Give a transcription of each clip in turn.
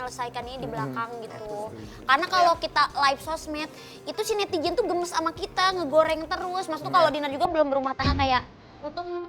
menyelesaikan ini di belakang gitu. Karena kalau kita live sosmed, itu si netizen tuh gemes sama kita, ngegoreng terus. Maksudnya kalau Dina juga belum berumah tangga kayak, lu tuh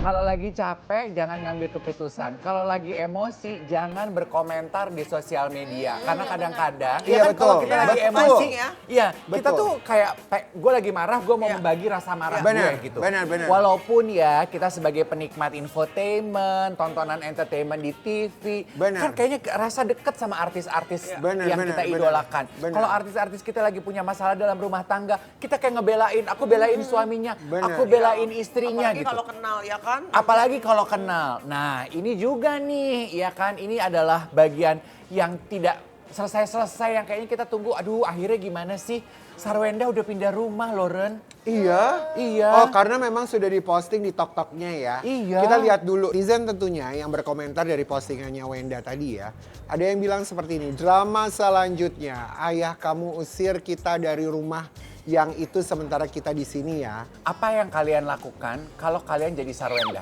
Kalau lagi capek, jangan ngambil keputusan. Kalau lagi emosi, jangan berkomentar di sosial media. Karena kadang-kadang, Iya, ya kan kalau betul. kita lagi Betul. emosi, ya. iya, kita Betul. tuh kayak, gue lagi marah, gue mau membagi rasa marah Benar, gue gitu. benar. Walaupun ya, kita sebagai penikmat infotainment, tontonan entertainment di TV, Benar. kan kayaknya rasa deket sama artis-artis Benar, yang benar, kita benar. idolakan. Benar. Kalau artis-artis kita lagi punya masalah dalam rumah tangga, kita kayak ngebelain, aku belain suaminya, Benar. aku belain istrinya Apalagi gitu. kalau kenal ya kan. Apalagi kalau kenal. Nah, ini juga nih, ya kan, ini adalah bagian yang tidak selesai-selesai yang kayaknya kita tunggu. Aduh, akhirnya gimana sih? Sarwenda udah pindah rumah, Loren. Iya? Iya. Oh, karena memang sudah diposting di TokToknya ya. Iya. Kita lihat dulu. Netizen tentunya yang berkomentar dari postingannya Wenda tadi ya. Ada yang bilang seperti ini, drama selanjutnya, ayah kamu usir kita dari rumah yang itu sementara kita di sini ya. Apa yang kalian lakukan kalau kalian jadi Sarwenda?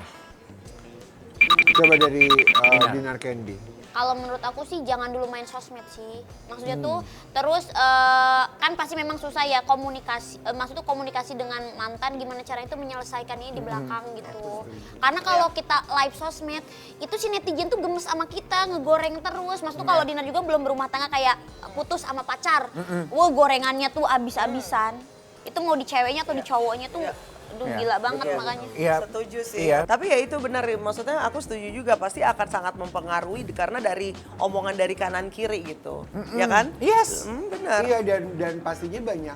Coba dari Dinar Candy. kalau menurut aku sih jangan dulu main sosmed sih. Maksudnya tuh terus kan pasti memang susah ya komunikasi, maksudnya komunikasi dengan mantan gimana cara itu menyelesaikan ini di belakang gitu. Karena kalau kita live sosmed, itu si netizen tuh gemes sama kita, ngegoreng terus. Maksudnya kalau Dina juga belum berumah tangga kayak putus sama pacar, wah gorengannya tuh abis-abisan. Itu mau di ceweknya atau di cowoknya tuh, aduh gila banget makanya. Iya. Setuju sih. Iya. Tapi ya itu benar, maksudnya aku setuju juga pasti akan sangat mempengaruhi karena dari omongan dari kanan kiri gitu. Ya kan? Yes. Benar. Iya dan pastinya banyak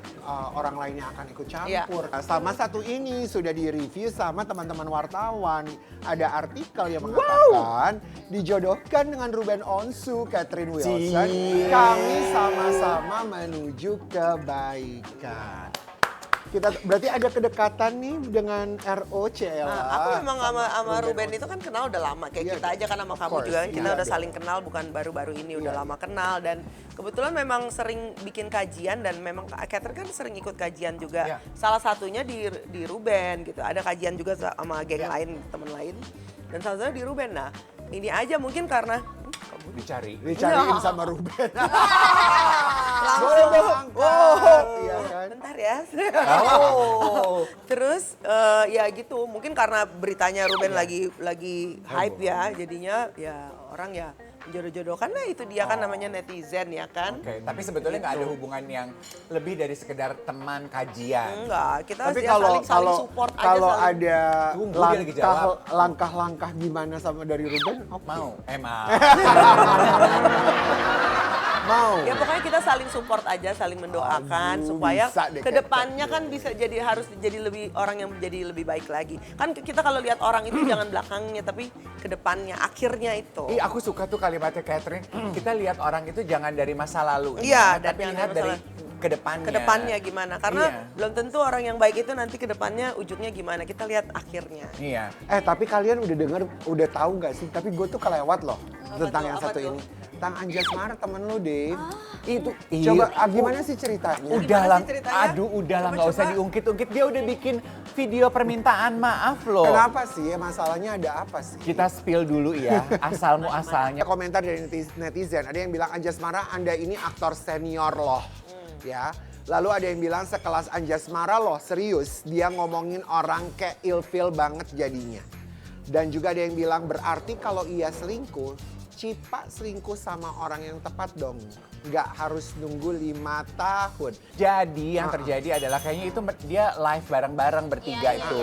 orang lain yang akan ikut campur. Sama satu ini sudah direview sama teman-teman wartawan. Ada artikel yang mengatakan dijodohkan dengan Ruben Onsu, Catherine Wilson. Cie. Kami sama-sama menuju kebaikan. Kita berarti ada kedekatan nih dengan ROCL. Nah, aku memang sama Ruben itu kan kenal udah lama. Kayak Iya, kita aja kan sama of kamu course, juga kan kita iya, udah iya. saling kenal, bukan baru-baru ini, udah Iya. lama kenal. Dan kebetulan memang sering bikin kajian dan memang Catherine kan sering ikut kajian juga. Iya. Salah satunya di Ruben gitu. Ada kajian juga sama geng lain, teman lain. Dan salah satunya di Ruben. Nah, ini aja mungkin karena Dicari. Dicariin sama Ruben. langsung Iya kan? bentar ya. Oh. Terus ya gitu, mungkin karena beritanya Ruben lagi hype ya, jadinya ya orang ya jodoh-jodohkan lah, itu dia kan namanya netizen ya kan. Oke, tapi sebetulnya nggak ada hubungan yang lebih dari sekedar teman kajian. Enggak, kita Tapi ya kalau saling support aja. kalau saling- ada Tunggu, dia lagi jawab. langkah-langkah gimana sama dari Ruben? Oke. Mau? Emang. Mau. Ya pokoknya kita saling support aja, saling mendoakan Aduh, supaya bisa deh, kedepannya kan bisa jadi, harus jadi lebih orang yang menjadi lebih baik lagi. Kan kita kalau lihat orang itu jangan belakangnya tapi kedepannya, akhirnya itu. Ih, aku suka tuh kalimatnya Catherine. Kita lihat orang itu jangan dari masa lalu. Iya, dan tapi jangan lihat dari dari kedepannya. Kedepannya gimana? Karena Iya. belum tentu orang yang baik itu nanti kedepannya ujungnya gimana. Kita lihat akhirnya. Iya. Tapi kalian udah denger, udah tahu nggak sih? Tapi gue tuh kelewat loh tentang tuh? yang Apa satu tuh? ini. Tentang Anjasmara temen lu, Dave. Itu Coba gimana sih ceritanya? Udah Gimana lah, sih ceritanya? aduh udah lah Coba, nggak usah coba. diungkit-ungkit. Dia udah bikin video permintaan maaf loh. Kenapa sih? Masalahnya ada apa sih? Kita spill dulu ya, asal muasalnya. Ada komentar dari netizen, ada yang bilang Anjasmara Anda ini aktor senior loh. Ya. Lalu ada yang bilang sekelas Anjasmara loh, serius. Dia ngomongin orang kayak ilfil banget jadinya. Dan juga ada yang bilang berarti kalau ia selingkuh, Cipa selingkuh sama orang yang tepat dong. Nggak harus nunggu 5 tahun. Jadi yang terjadi adalah kayaknya itu dia live bareng-bareng bertiga Iya, iya. itu.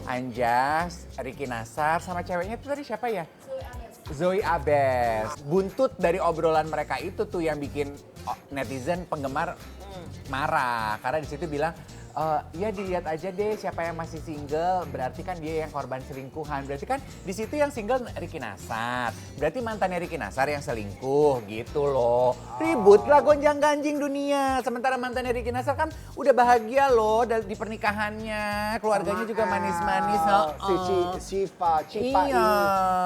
Anjas, Ricky Nasar, sama ceweknya itu tadi siapa ya? Zoe Abes. Buntut dari obrolan mereka itu tuh yang bikin netizen penggemar marah. Karena di situ bilang Ya dilihat aja deh siapa yang masih single, berarti kan dia yang korban selingkuhan. Berarti kan di situ yang single Ricky Nasar. Berarti mantannya Ricky Nasar yang selingkuh gitu loh. Ribut lah gonjang-ganjing dunia. Sementara mantannya Ricky Nasar kan udah bahagia loh di pernikahannya. Keluarganya juga manis-manis. Cipa Iya. ini.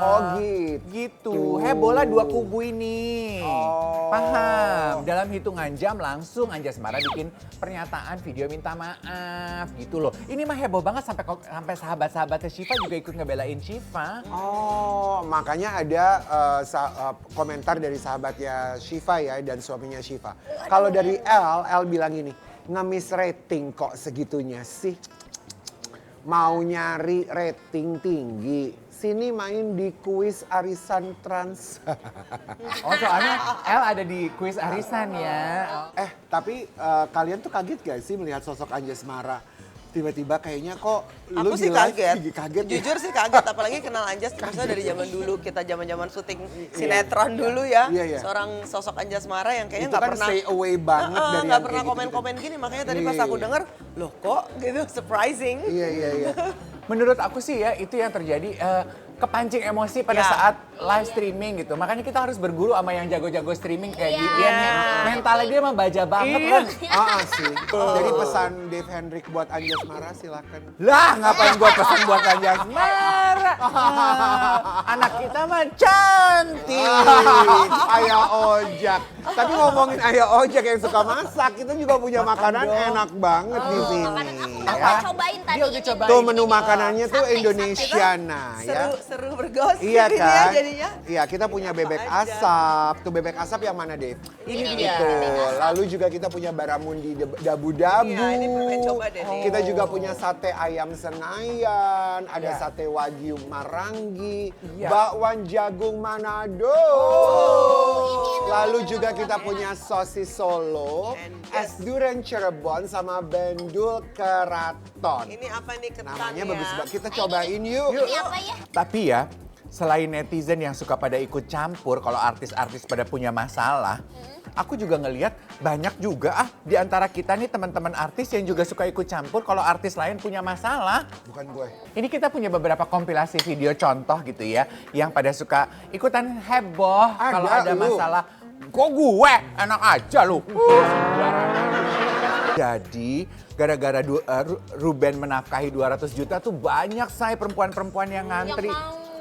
Oh gitu. Gitu. Heboh lah dua kubu ini. Oh. Paham. Dalam hitungan jam langsung Anjasmara bikin pernyataan video minta maaf gitu loh. Ini mah heboh banget sampai sahabat-sahabatnya Syifa juga ikut ngebelain Syifa. Oh, makanya ada komentar dari sahabatnya Syifa ya dan suaminya Syifa. Kalau dari L bilang gini, ngemis rating kok segitunya sih. Mau nyari rating tinggi, sini main di kuis arisan trans. Oh soalnya El ada di kuis arisan ya. Tapi kalian tuh kaget gak sih melihat sosok Anjasmara? Tiba-tiba kayaknya kok Aku lu sih di live kaget. kaget ya? Jujur sih kaget, apalagi kenal Anjas maksudnya dari zaman dulu, kita zaman-zaman syuting sinetron dulu ya. Iya, iya. Seorang sosok Anjasmara yang kayaknya Itu nggak kan pernah stay away banget dari nggak yang pernah kayak komen-komen gini, makanya tadi pas Iya, aku iya. denger, loh kok gitu surprising. Iya. Menurut aku sih ya itu yang terjadi kepancing emosi pada Ya. saat live streaming gitu. Makanya kita harus berguru sama yang jago-jago streaming kayak Iya. dia nih. Mentalnya dia mah baja banget Iya. lah. Sih. Jadi pesan Dave Hendrik buat Anjasmara silakan. Lah ngapain gua pesan buat Anjasmara? Anak kita mah cantik. Ayah Ojak. Tapi ngomongin Ayah Ojak yang suka masak, kita juga punya makanan enak banget di sini. Makanan aku ya. udah cobain tadi. Dia udah ini. cobain. Tuh menu makanannya tuh Sate, Indonesiana ya. Seru bergosip Iya ini ya kan? jadinya. Iya, kita punya bebek aja. asap. Tuh bebek asap yang mana, Dave? Ini dia. Itu. Lalu juga kita punya baramundi dabu-dabu. Iya, ini pengen coba deh nih. Kita juga punya sate ayam Senayan, ada sate wagyu Marangi, Iya. bakwan jagung Manado. Lalu juga kita punya sosis Solo, es durian Cirebon sama bendul keraton. Ini apa nih ketan Namanya ya? bagus banget. Kita cobain yuk. Ini apa ya? Tapi ya, selain netizen yang suka pada ikut campur kalau artis-artis pada punya masalah, aku juga ngelihat banyak juga di antara kita nih teman-teman artis yang juga suka ikut campur kalau artis lain punya masalah. Bukan gue. Ini kita punya beberapa kompilasi video contoh gitu ya, yang pada suka ikutan heboh Ada, kalau ada lu. masalah. Kok gue? Enak aja lu. Jadi gara-gara Ruben menafkahi 200 juta tuh banyak say perempuan-perempuan yang ngantri.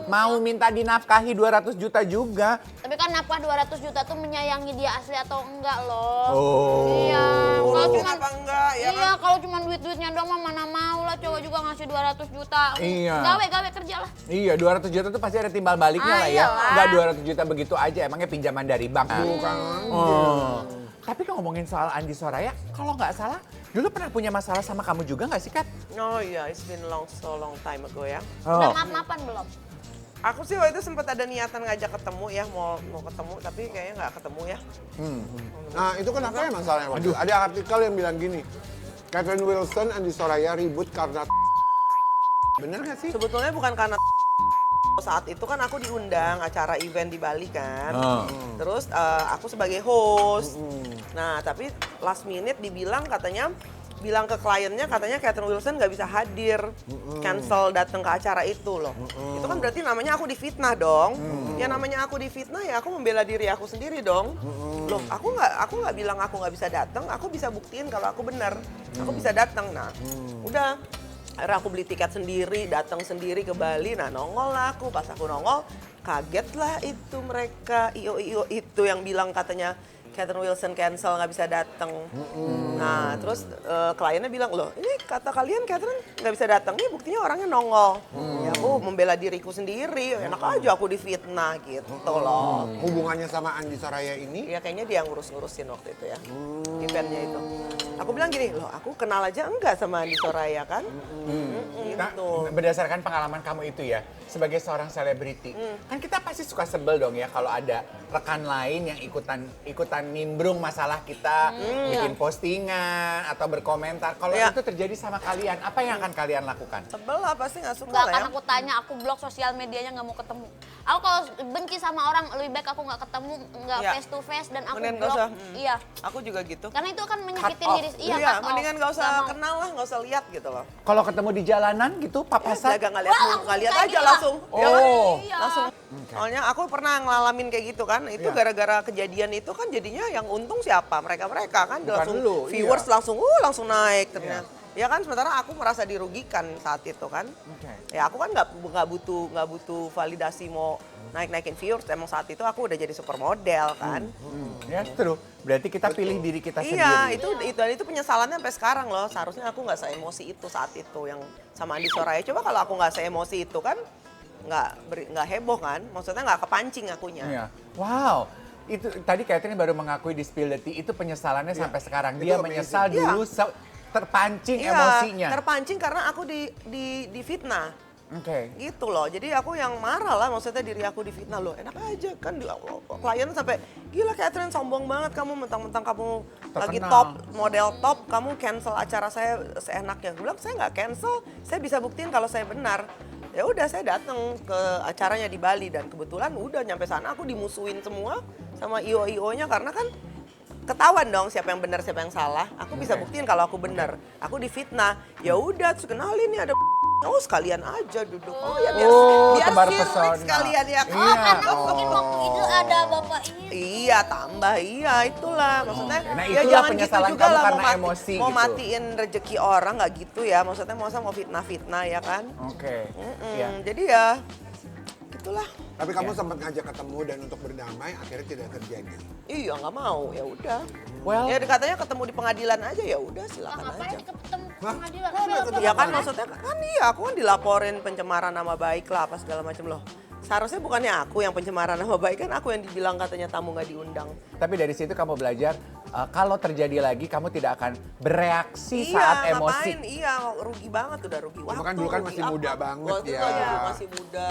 Mau minta dinafkahi 200 juta juga. Tapi kan nafkah 200 juta tuh menyayangi dia asli atau enggak loh. Oh. Iya. Kalau cuma Apa enggak ya iya, kalau cuma duit-duitnya doang mah mana mau lah cowok juga ngasih 200 juta. Iya. Gawe kerja lah. Iya 200 juta tuh pasti ada timbal baliknya lah ya. Iyalah. Enggak 200 juta begitu aja, emangnya pinjaman dari bank. Bukan. Oh. Tapi ngomongin soal Andi Soraya, kalau nggak salah dulu pernah punya masalah sama kamu juga nggak sih, Kat? Oh iya, it's been so long time ago ya. Udah maaf-maafan belum? Aku sih waktu itu sempat ada niatan ngajak ketemu ya, mau ketemu, tapi kayaknya nggak ketemu ya. Nah itu kenapa ya masalahnya? Waduh. Ada artikel yang bilang gini, Catherine Wilson, Andi Soraya ribut karena bener gak sih? Sebetulnya bukan karena saat itu kan aku diundang acara event di Bali kan. Terus aku sebagai host. Nah tapi last minute dibilang bilang ke kliennya katanya Catherine Wilson nggak bisa hadir, cancel datang ke acara itu loh. Itu kan berarti namanya aku difitnah dong. Ya namanya aku difitnah ya aku membela diri aku sendiri dong. Loh aku nggak bilang aku nggak bisa datang, aku bisa buktiin kalau aku benar. Aku bisa datang. Nah udah. Akhirnya aku beli tiket sendiri, datang sendiri ke Bali. Nah nongol lah aku, pas aku nongol kaget lah itu mereka IO itu yang bilang katanya Catherine Wilson cancel nggak bisa datang. Nah terus kliennya bilang loh ini kata kalian Catherine nggak bisa datang, ini buktinya orangnya nongol. Ya aku membela diriku sendiri, enak aja aku difitnah gitu loh. Hubungannya sama Andi Soraya ini? Ya kayaknya dia ngurus-ngurusin waktu itu ya, eventnya itu. Aku bilang gini, loh aku kenal aja enggak sama Andi Soraya kan? Nah, Gitu. berdasarkan pengalaman kamu itu ya, sebagai seorang selebriti, kan kita pasti suka sebel dong ya kalau ada rekan lain yang ikutan nimbrung masalah kita, bikin postingan atau berkomentar. Kalau Iya. itu terjadi sama kalian, apa yang akan kalian lakukan? Sebel lah pasti nggak suka Nggak lah akan ya. aku tanya, aku blok sosial medianya nggak mau ketemu. Aku kalau benci sama orang lebih baik aku nggak ketemu, nggak Iya. face to face dan aku Mendingan nggak blok. usah. Iya. Aku juga gitu. Karena itu akan menyakitin off. diri. Iya, cut off. mendingan nggak usah Nggak mau. kenal lah, nggak usah lihat gitu loh. Kalau ketemu di jalanan gitu, papasan. Jaga nggak lihat, Wah, nggak lihat kayak aja gila. langsung. Ya kan? Oh. Iya. Langsung. Soalnya aku pernah ngalamin kayak gitu kan. Itu Iya. gara-gara kejadian itu kan jadinya yang untung siapa? Mereka-mereka kan Bukan langsung lu, viewers iya. langsung naik ternyata. Ya kan, sementara aku merasa dirugikan saat itu kan. Oke. Ya aku kan nggak butuh validasi mau naikin viewers. Emang saat itu aku udah jadi supermodel kan. Ya, true. Berarti kita pilih diri kita Iya, sendiri. itu penyesalannya sampai sekarang loh. Seharusnya aku nggak seemosi itu saat itu yang sama Andi Soraya. Coba kalau aku nggak seemosi itu kan nggak heboh kan? Maksudnya nggak kepancing akunya. Iya. Wow. Itu tadi Catherine baru mengakui di Spill the Tea, itu penyesalannya sampai sekarang. Itu Dia amazing. menyesal Iya. dulu terpancing emosinya. terpancing karena aku di fitnah. Oke. Gitu loh, jadi aku yang marah lah, maksudnya diri aku difitnah loh. Enak aja kan, klien sampai gila Catherine sombong banget kamu, mentang-mentang kamu lagi Terkenal. top, model top, kamu cancel acara saya seenaknya. Gue bilang saya nggak cancel, saya bisa buktiin kalau saya benar. Ya udah saya datang ke acaranya di Bali dan kebetulan udah nyampe sana aku dimusuhin semua sama IO-nya karena kan ketahuan dong siapa yang benar siapa yang salah. Aku bisa Oke. buktiin kalau aku benar. Aku difitnah. Ya udah terus kenalin nih ada oh sekalian aja duduk. Oh ya biar tebar sirik pesona. sekalian ya. Iya. Oh, karena Oh. mungkin waktu itu ada bapak ini. Iya tambah iya itulah maksudnya Nah, ya itulah jangan gitu penyesalan juga kamu lah karena emosi mau gitu. matiin rezeki orang nggak gitu ya maksudnya masa mau fitnah ya kan. Oke. Mm-mm, Iya. Jadi ya gitulah. Tapi kamu sempat ngajak ketemu dan untuk berdamai akhirnya tidak terjadi. Iya nggak mau ya udah. Well, Ya katanya ketemu di pengadilan aja ya udah Lah, silakan ngapain aja. ketemu Hah? pengadilan? Kok nggak ketemu? Ya kan maksudnya kan iya aku kan dilaporin pencemaran nama baik lah apa segala macam loh. Seharusnya bukannya aku yang pencemaran nama baik kan aku yang dibilang katanya tamu nggak diundang. tapi dari situ kamu belajar kalau terjadi lagi kamu tidak akan bereaksi saat emosi. Ngapain? Iya rugi banget udah rugi waktu. Kamu kan dulu kan rugi masih muda apa. banget Waktu ya. itu masih muda.